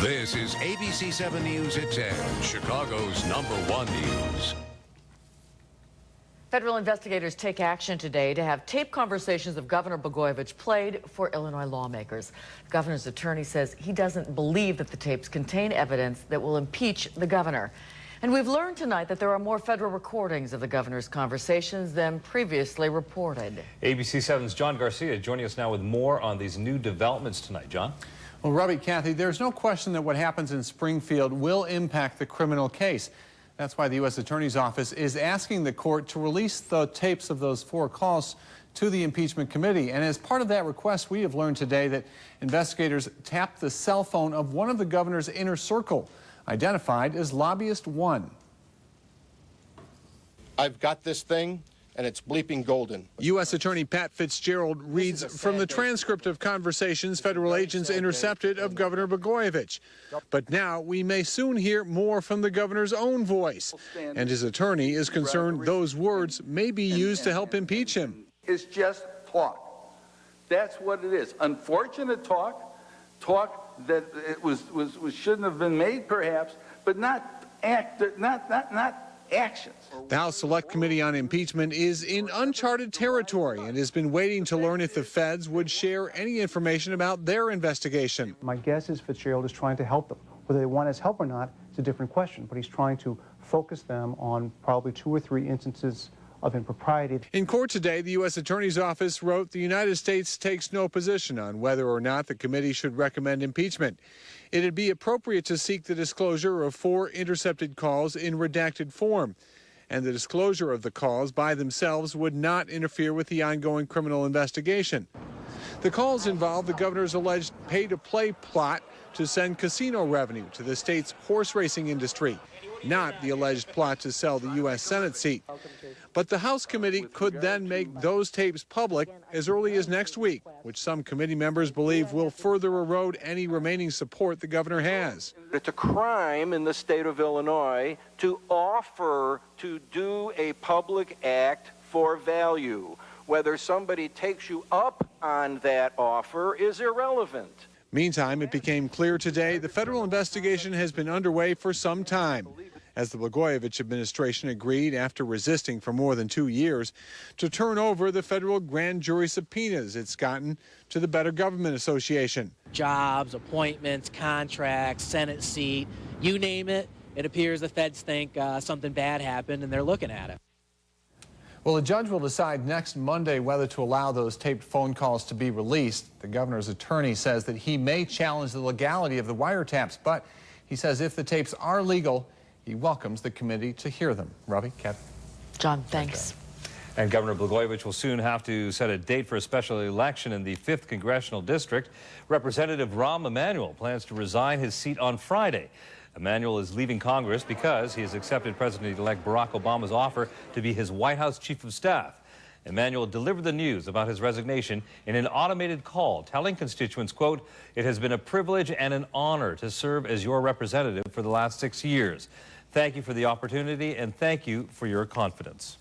This is ABC 7 News at 10, Chicago's #1 news. Federal investigators take action today to have tape conversations of Governor Blagojevich played for Illinois lawmakers. The governor's attorney says he doesn't believe that the tapes contain evidence that will impeach the governor. And we've learned tonight that there are more federal recordings of the governor's conversations than previously reported. ABC 7's John Garcia joining us now with more on these new developments tonight. John? Well, Robbie, Kathy, there's no question that what happens in Springfield will impact the criminal case. That's why the U.S. Attorney's Office is asking the court to release the tapes of those 4 calls to the impeachment committee. And as part of that request, we have learned today that investigators tapped the cell phone of one of the governor's inner circle, identified as Lobbyist 1. I've got this thing, and it's bleeping golden. U.S. Attorney Pat Fitzgerald reads from the transcript of conversations federal agents intercepted of Governor Blagojevich. But now we may soon hear more from the governor's own voice. And his attorney is concerned those words may be used to help impeach him. It's just talk. That's what it is. Unfortunate talk that it shouldn't have been made, perhaps, but not actions. The House Select Committee on Impeachment is in uncharted territory and has been waiting to learn if the feds would share any information about their investigation. My guess is Fitzgerald is trying to help them. Whether they want his help or not is a different question, but he's trying to focus them on probably 2 or 3 instances of impropriety. In court today, the U.S. Attorney's Office wrote the United States takes no position on whether or not the committee should recommend impeachment. It'd be appropriate to seek the disclosure of 4 intercepted calls in redacted form. And the disclosure of the calls by themselves would not interfere with the ongoing criminal investigation. The calls involve the governor's alleged pay-to-play plot to send casino revenue to the state's horse racing industry, not the alleged plot to sell the U.S. Senate seat. But the House committee could then make those tapes public as early as next week, which some committee members believe will further erode any remaining support the governor has. It's a crime in the state of Illinois to offer to do a public act for value. Whether somebody takes you up on that offer is irrelevant. Meantime, it became clear today the federal investigation has been underway for some time, as the Blagojevich administration agreed, after resisting for more than 2 years, to turn over the federal grand jury subpoenas it's gotten to the Better Government Association. Jobs, appointments, contracts, Senate seat, you name it, it appears the feds think something bad happened and they're looking at it. Well, a judge will decide next Monday whether to allow those taped phone calls to be released. The governor's attorney says that he may challenge the legality of the wiretaps, but he says if the tapes are legal, he welcomes the committee to hear them. Robbie, Kat. John, thanks. And Governor Blagojevich will soon have to set a date for a special election in the 5th Congressional District. Representative Rahm Emanuel plans to resign his seat on Friday. Emanuel is leaving Congress because he has accepted President-elect Barack Obama's offer to be his White House Chief of Staff. Emanuel delivered the news about his resignation in an automated call, telling constituents, quote, "It has been a privilege and an honor to serve as your representative for the last 6 years. Thank you for the opportunity and thank you for your confidence."